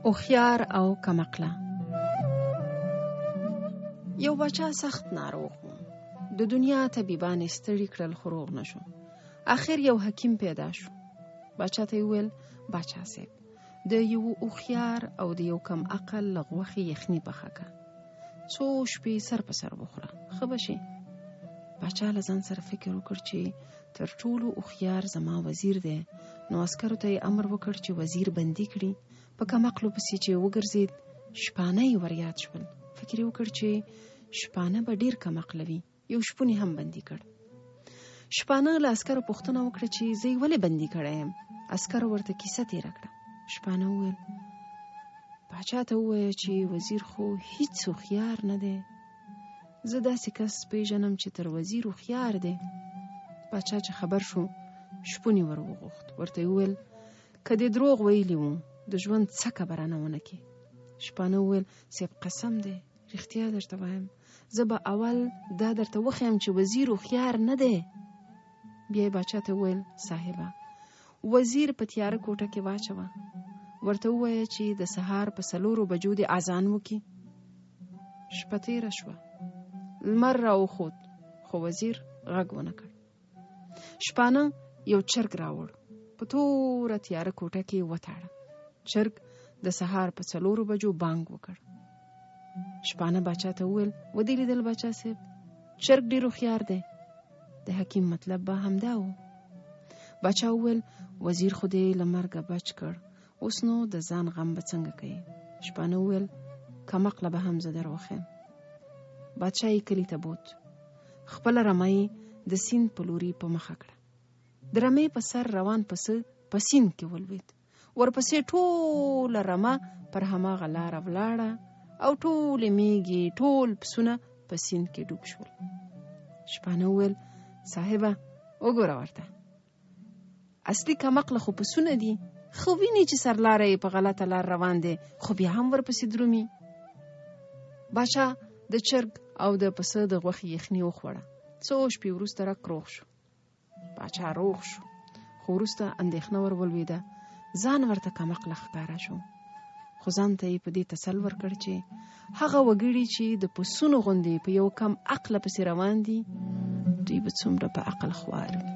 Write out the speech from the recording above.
هوښیار او کم عقله. یو بچا سخت ناروغ و. د دنیا طبيبان ستړي کړل خو روغ نشو. اخر یو حکیم پیدا شو. بچا ته ویل بچا صاحب د یو هوښیار او د یو کم عقل لغوخي یخني پخکه. څو شپې سر په سر بخوره خو بشي. بچا لزان سره فکر وکړ چې تر ټولو هوښیار زما وزیر دی. نو عسکرو ته امر وکړ چې وزیر بندي کړي. په کم عقلو پسې چې وګرځید شپانه یې وریاد شول. فکر وکړ چې شپانه به ډیر کم عقل وي. یو شپونی هم بندي کړ. شپانه له عسکرو پوښتنه وکړه چې زه یې ولې بندي کړی یم. عسکرو ورته کیسه تیره کړه. شپانه وویل باچا ته ووایه چې وزیر خو هیڅ هوښیار نه دی. زه داسې کس پیژنم چې تر وزیر هوښیار دی. باچا چې خبر شو شپونی ور وغوښت. ورته وویل که دې دروغ ویلی وو د ژوند څه خبره نه ونه کې. شپانه وویل صاحب قسم دی رښتیا درته وایم. زه به اول دا درته وښیم چې وزیر هوښیار نه دی. بیا باچا ته وویل صاحبه وزیر په تیاره کوټه کې واچوه. ورته ووایه چې د سهار په 4 بجو د اذان وکي. شپه تیره شوه. لمر راوخوت خو وزیر غږ ونه کړ. شپانه یو چرګ راوړ. په توره تیاره کوټه کې وتاړه. چرګ د سهار په 4 بجو بانګ وکړ. شپانه باچا ته وویل ودې لیدل باچا صاحب چرګ ډیر هوښیار دی. د حکیم مطلب به همدا و. باچا وویل وزیر خو دې له مرګه بچ کړ. اوس نو د ځان غم به څنګه کوي. شپانه وویل کم عقله به هم زه در وښیم. باچا یې کلي ته بوت. خپله رمه د سیند په لوري په مخه کړه. د رمې په سر روان پسه په سیند کې ولوید. ورپسې ټوله رمه پر هماغه لاره ولاړه او ټولې میږي ټول پسونه په سیند کې ډوب شول. شپانه وویل صاحبه وګوره ورته اصلي کم عقله خو پسونه دي. خو ویني چې سرلاره یې په غلطه لار روان دی خو بیا هم ورپسې درومي. باچا د چرګ او د پسه د غوښې یخني وخوړه. څو شپې وروسته روغ شو. باچا روغ شو خو وروسته اندېښنه ور ولوېده. ځان ورته کم عقله ښکاره شو. خو ځان ته یې په دې تسل ورکړ چې هغه وګړي چې د پسونو غوندې په یو کم عقله پسې روان دي دوی به څومره په عقل خوار وي.